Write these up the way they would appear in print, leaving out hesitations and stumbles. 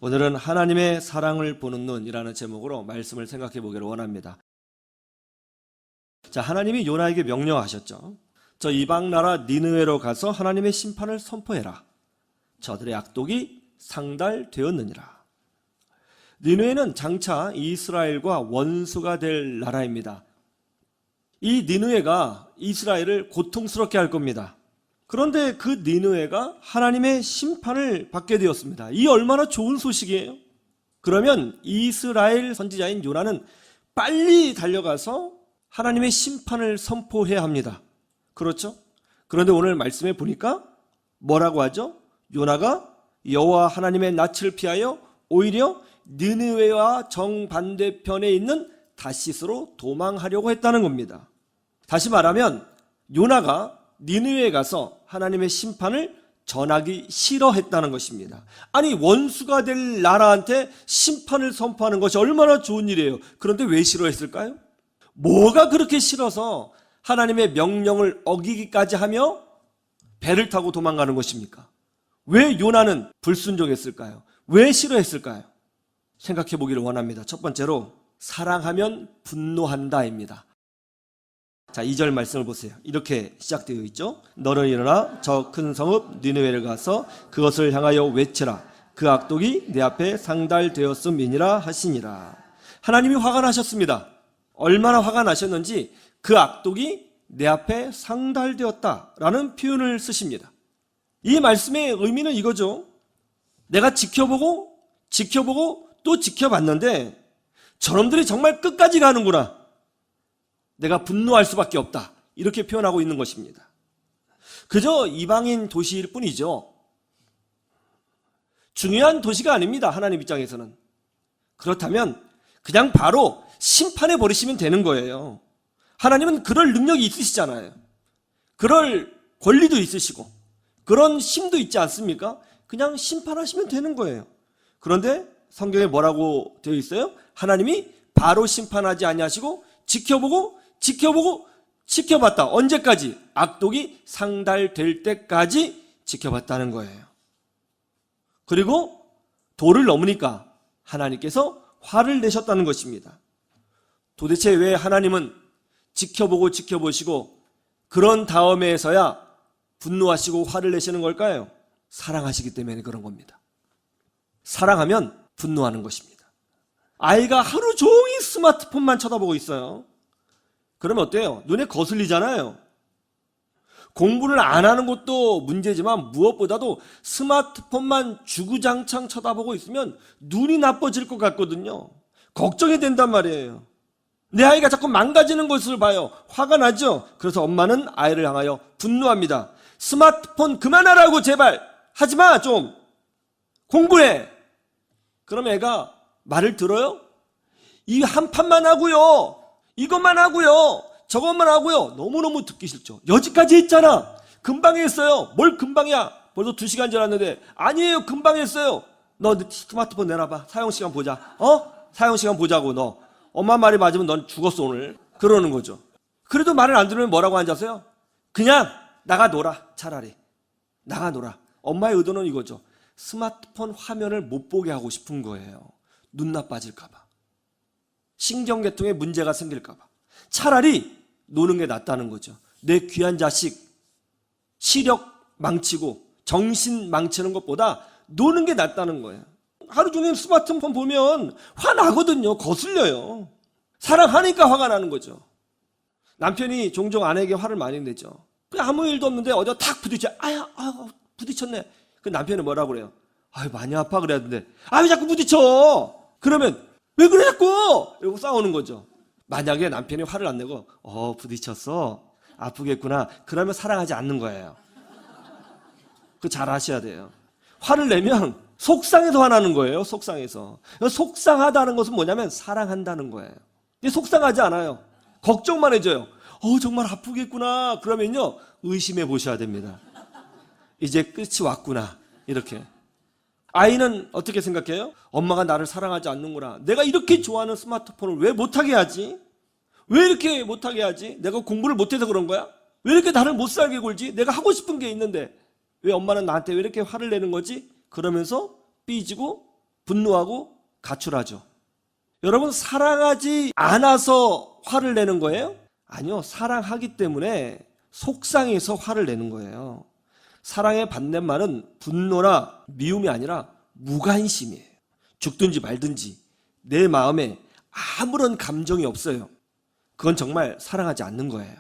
오늘은 하나님의 사랑을 보는 눈이라는 제목으로 말씀을 생각해 보기를 원합니다. 자, 하나님이 요나에게 명령하셨죠. 저 이방 나라 니느웨로 가서 하나님의 심판을 선포해라. 저들의 악독이 상달되었느니라. 니느웨는 장차 이스라엘과 원수가 될 나라입니다. 이 니느웨가 이스라엘을 고통스럽게 할 겁니다. 그런데 그 니느웨가 하나님의 심판을 받게 되었습니다. 이 얼마나 좋은 소식이에요. 그러면 이스라엘 선지자인 요나는 빨리 달려가서 하나님의 심판을 선포해야 합니다. 그렇죠? 그런데 오늘 말씀에 보니까 뭐라고 하죠? 요나가 여호와 하나님의 낯을 피하여 오히려 니느웨와 정반대편에 있는 다시스로 도망하려고 했다는 겁니다. 다시 말하면 요나가 니느웨에 가서 하나님의 심판을 전하기 싫어했다는 것입니다. 아니, 원수가 될 나라한테 심판을 선포하는 것이 얼마나 좋은 일이에요. 그런데 왜 싫어했을까요? 뭐가 그렇게 싫어서 하나님의 명령을 어기기까지 하며 배를 타고 도망가는 것입니까? 왜 요나는 불순종했을까요? 왜 싫어했을까요? 생각해 보기를 원합니다. 첫 번째로 사랑하면 분노한다입니다. 자, 2절 말씀을 보세요. 이렇게 시작되어 있죠. 너는 일어나 저 큰 성읍 니느웨를 가서 그것을 향하여 외치라. 그 악독이 내 앞에 상달되었음이니라 하시니라. 하나님이 화가 나셨습니다. 얼마나 화가 나셨는지 그 악독이 내 앞에 상달되었다라는 표현을 쓰십니다. 이 말씀의 의미는 이거죠. 내가 지켜보고 또 지켜봤는데 저놈들이 정말 끝까지 가는구나. 내가 분노할 수밖에 없다. 이렇게 표현하고 있는 것입니다. 그저 이방인 도시일 뿐이죠. 중요한 도시가 아닙니다. 하나님 입장에서는. 그렇다면 그냥 바로 심판해 버리시면 되는 거예요. 하나님은 그럴 능력이 있으시잖아요. 그럴 권리도 있으시고 그런 힘도 있지 않습니까? 그냥 심판하시면 되는 거예요. 그런데 성경에 뭐라고 되어 있어요? 하나님이 바로 심판하지 아니하시고 지켜봤다. 언제까지? 악독이 상달될 때까지 지켜봤다는 거예요. 그리고 도를 넘으니까 하나님께서 화를 내셨다는 것입니다. 도대체 왜 하나님은 지켜보시고 그런 다음에서야 분노하시고 화를 내시는 걸까요? 사랑하시기 때문에 그런 겁니다. 사랑하면 분노하는 것입니다. 아이가 하루 종일 스마트폰만 쳐다보고 있어요. 그러면 어때요? 눈에 거슬리잖아요. 공부를 안 하는 것도 문제지만 무엇보다도 스마트폰만 주구장창 쳐다보고 있으면 눈이 나빠질 것 같거든요. 걱정이 된단 말이에요. 내 아이가 자꾸 망가지는 것을 봐요. 화가 나죠? 그래서 엄마는 아이를 향하여 분노합니다. 스마트폰 그만하라고 제발. 하지마 좀. 공부해. 그럼 애가 말을 들어요? 이 한 판만 하고요. 이것만 하고요. 저것만 하고요. 너무너무 듣기 싫죠. 여지까지 했잖아. 금방 했어요. 뭘 금방이야. 벌써 2시간 지났는데. 아니에요. 금방 했어요. 너 스마트폰 내놔봐. 사용시간 보자. 사용시간 보자고 너. 엄마 말이 맞으면 넌 죽었어 오늘. 그러는 거죠. 그래도 말을 안 들으면 뭐라고 앉아서요? 그냥 나가 놀아. 차라리. 나가 놀아. 엄마의 의도는 이거죠. 스마트폰 화면을 못 보게 하고 싶은 거예요. 눈 나빠질까 봐. 신경계통에 문제가 생길까 봐. 차라리 노는 게 낫다는 거죠. 내 귀한 자식 시력 망치고 정신 망치는 것보다 노는 게 낫다는 거예요. 하루 종일 스마트폰 보면 화나거든요. 거슬려요. 사랑하니까 화가 나는 거죠. 남편이 종종 아내에게 화를 많이 내죠. 아무 일도 없는데 어디가 탁 부딪혀. 부딪혔네. 그 남편은 뭐라고 그래요? 많이 아파 그래야 되는데 왜 자꾸 부딪혀? 그러면 왜 그래 자꾸? 이러고 싸우는 거죠. 만약에 남편이 화를 안 내고 부딪혔어. 아프겠구나. 그러면 사랑하지 않는 거예요. 그거 잘 아셔야 돼요. 화를 내면 속상해서 화나는 거예요. 속상해서. 속상하다는 것은 뭐냐면 사랑한다는 거예요. 속상하지 않아요. 걱정만 해줘요. 정말 아프겠구나. 그러면요 의심해 보셔야 됩니다. 이제 끝이 왔구나. 이렇게. 아이는 어떻게 생각해요? 엄마가 나를 사랑하지 않는구나. 내가 이렇게 좋아하는 스마트폰을 왜 못하게 하지? 왜 이렇게 못하게 하지? 내가 공부를 못해서 그런 거야? 왜 이렇게 나를 못 살게 굴지? 내가 하고 싶은 게 있는데 왜 엄마는 나한테 왜 이렇게 화를 내는 거지? 그러면서 삐지고 분노하고 가출하죠. 여러분, 사랑하지 않아서 화를 내는 거예요? 아니요. 사랑하기 때문에 속상해서 화를 내는 거예요. 사랑의 반대말은 분노나 미움이 아니라 무관심이에요. 죽든지 말든지 내 마음에 아무런 감정이 없어요. 그건 정말 사랑하지 않는 거예요.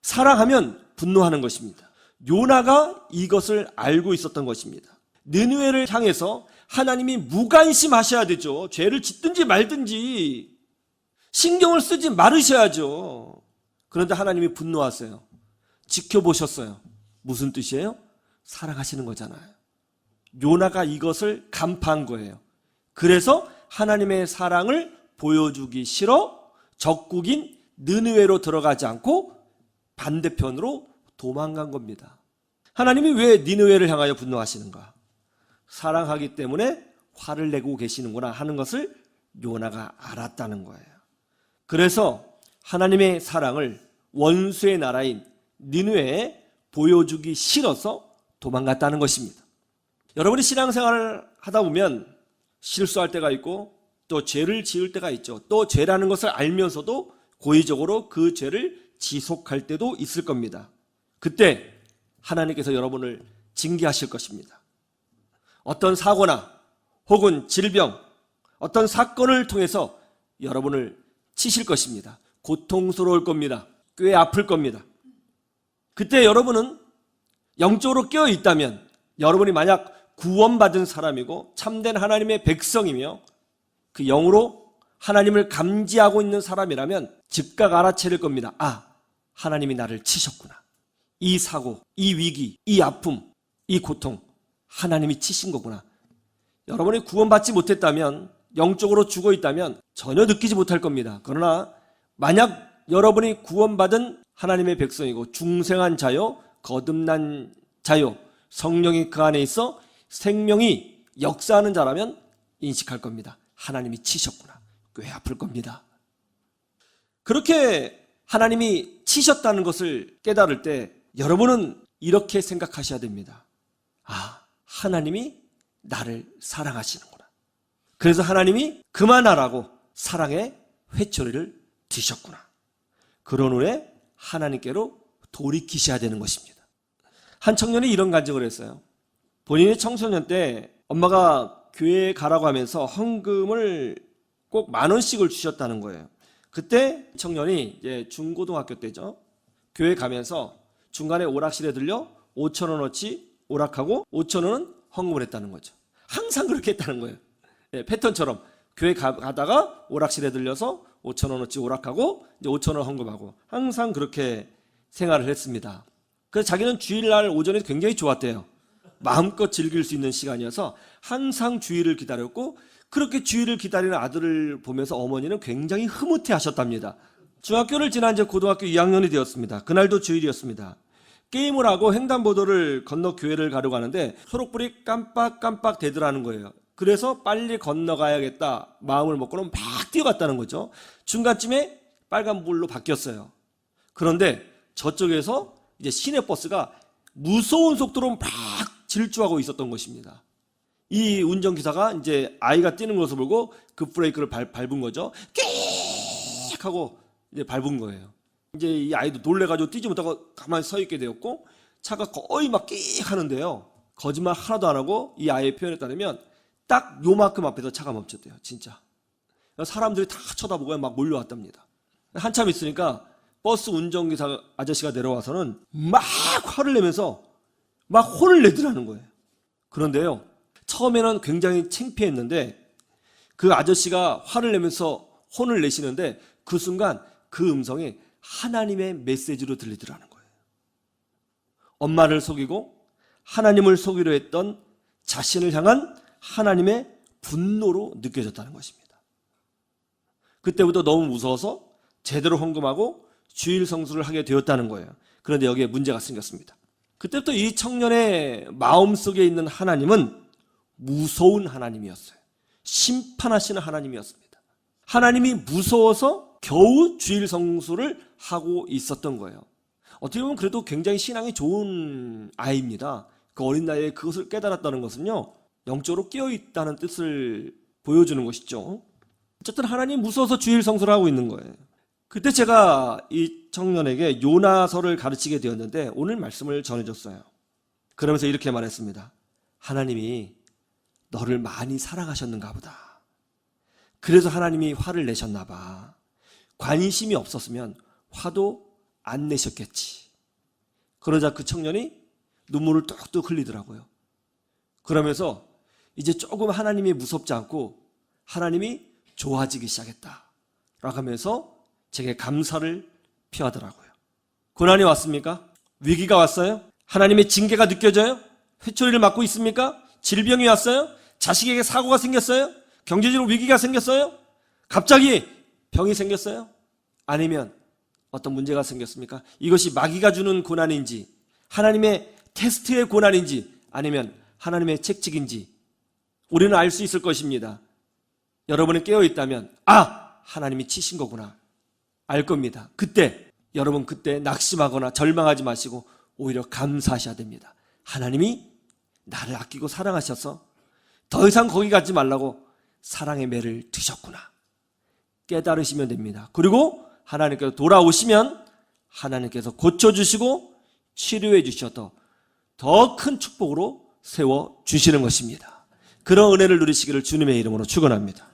사랑하면 분노하는 것입니다. 요나가 이것을 알고 있었던 것입니다. 느느웨를 향해서 하나님이 무관심하셔야 되죠. 죄를 짓든지 말든지 신경을 쓰지 말으셔야죠. 그런데 하나님이 분노하세요. 지켜보셨어요. 무슨 뜻이에요? 사랑하시는 거잖아요. 요나가 이것을 간파한 거예요. 그래서 하나님의 사랑을 보여주기 싫어 적국인 느느웨로 들어가지 않고 반대편으로 도망간 겁니다. 하나님이 왜 니느웨를 향하여 분노하시는가? 사랑하기 때문에 화를 내고 계시는구나 하는 것을 요나가 알았다는 거예요. 그래서 하나님의 사랑을 원수의 나라인 니느웨에 보여주기 싫어서 도망갔다는 것입니다. 여러분이 신앙생활을 하다 보면 실수할 때가 있고 또 죄를 지을 때가 있죠. 또 죄라는 것을 알면서도 고의적으로 그 죄를 지속할 때도 있을 겁니다. 그때 하나님께서 여러분을 징계하실 것입니다. 어떤 사고나 혹은 질병, 어떤 사건을 통해서 여러분을 치실 것입니다. 고통스러울 겁니다. 꽤 아플 겁니다. 그때 여러분은 영적으로 깨어 있다면, 여러분이 만약 구원받은 사람이고 참된 하나님의 백성이며 그 영으로 하나님을 감지하고 있는 사람이라면 즉각 알아차릴 겁니다. 아, 하나님이 나를 치셨구나. 이 사고, 이 위기, 이 아픔, 이 고통 하나님이 치신 거구나. 여러분이 구원받지 못했다면, 영적으로 죽어 있다면 전혀 느끼지 못할 겁니다. 그러나 만약 여러분이 구원받은 하나님의 백성이고 중생한 자요, 거듭난 자요, 성령이 그 안에 있어 생명이 역사하는 자라면 인식할 겁니다. 하나님이 치셨구나. 꽤 아플 겁니다. 그렇게 하나님이 치셨다는 것을 깨달을 때 여러분은 이렇게 생각하셔야 됩니다. 아, 하나님이 나를 사랑하시는구나. 그래서 하나님이 그만하라고 사랑의 회초리를 드셨구나. 그런 후에 하나님께로 돌이키셔야 되는 것입니다. 한 청년이 이런 간증을 했어요. 본인이 청소년 때 엄마가 교회에 가라고 하면서 헌금을 꼭 10,000원씩을 주셨다는 거예요. 그때 청년이 이제 중고등학교 때죠. 교회 가면서 중간에 오락실에 들려 5,000원어치 오락하고 5,000원은 헌금을 했다는 거죠. 항상 그렇게 했다는 거예요. 네, 패턴처럼 교회 가다가 오락실에 들려서 5,000원어치 오락하고 이제 5,000원 헌금하고 항상 그렇게 생활을 했습니다. 그래서 자기는 주일날 오전에 굉장히 좋았대요. 마음껏 즐길 수 있는 시간이어서 항상 주일을 기다렸고, 그렇게 주일을 기다리는 아들을 보면서 어머니는 굉장히 흐뭇해 하셨답니다. 중학교를 지난 이제 고등학교 2학년이 되었습니다. 그날도 주일이었습니다. 게임을 하고 횡단보도를 건너 교회를 가려고 하는데 초록불이 깜빡깜빡 되더라는 거예요. 그래서 빨리 건너가야겠다 마음을 먹고는 막 뛰어갔다는 거죠. 중간쯤에 빨간불로 바뀌었어요. 그런데 저쪽에서 이제 시내버스가 무서운 속도로 막 질주하고 있었던 것입니다. 이 운전기사가 이제 아이가 뛰는 것을 보고 급브레이크를 밟은 거죠. 끼익 하고 이제 밟은 거예요. 이제 이 아이도 놀래가지고 뛰지 못하고 가만히 서 있게 되었고, 차가 거의 막 끼익 하는데요. 거짓말 하나도 안 하고 이 아이의 표현에 따르면 딱 요만큼 앞에서 차가 멈췄대요. 진짜. 사람들이 다 쳐다보고 막 몰려왔답니다. 한참 있으니까 버스 운전기사 아저씨가 내려와서는 막 화를 내면서 막 혼을 내더라는 거예요. 그런데요, 처음에는 굉장히 창피했는데 그 아저씨가 화를 내면서 혼을 내시는데 그 순간 그 음성이 하나님의 메시지로 들리더라는 거예요. 엄마를 속이고 하나님을 속이려 했던 자신을 향한 하나님의 분노로 느껴졌다는 것입니다. 그때부터 너무 무서워서 제대로 헌금하고 주일 성수를 하게 되었다는 거예요. 그런데 여기에 문제가 생겼습니다. 그때부터 이 청년의 마음속에 있는 하나님은 무서운 하나님이었어요. 심판하시는 하나님이었습니다. 하나님이 무서워서 겨우 주일 성수를 하고 있었던 거예요. 어떻게 보면 그래도 굉장히 신앙이 좋은 아이입니다. 그 어린 나이에 그것을 깨달았다는 것은요, 영적으로 깨어있다는 뜻을 보여주는 것이죠. 어쨌든 하나님 무서워서 주일 성수를 하고 있는 거예요. 그때 제가 이 청년에게 요나서를 가르치게 되었는데 오늘 말씀을 전해줬어요. 그러면서 이렇게 말했습니다. 하나님이 너를 많이 사랑하셨는가 보다. 그래서 하나님이 화를 내셨나 봐. 관심이 없었으면 화도 안 내셨겠지. 그러자 그 청년이 눈물을 뚝뚝 흘리더라고요. 그러면서 이제 조금 하나님이 무섭지 않고 하나님이 좋아지기 시작했다 라고 하면서 제게 감사를 표하더라고요. 고난이 왔습니까? 위기가 왔어요? 하나님의 징계가 느껴져요? 회초리를 맞고 있습니까? 질병이 왔어요? 자식에게 사고가 생겼어요? 경제적으로 위기가 생겼어요? 갑자기 병이 생겼어요? 아니면 어떤 문제가 생겼습니까? 이것이 마귀가 주는 고난인지 하나님의 테스트의 고난인지 아니면 하나님의 책찍인지 우리는 알 수 있을 것입니다. 여러분이 깨어있다면 하나님이 치신 거구나 알 겁니다. 여러분 그때 낙심하거나 절망하지 마시고 오히려 감사하셔야 됩니다. 하나님이 나를 아끼고 사랑하셔서 더 이상 거기 가지 말라고 사랑의 매를 드셨구나 깨달으시면 됩니다. 그리고 하나님께서 돌아오시면 하나님께서 고쳐주시고 치료해 주셔서 더 큰 축복으로 세워주시는 것입니다. 그런 은혜를 누리시기를 주님의 이름으로 축원합니다.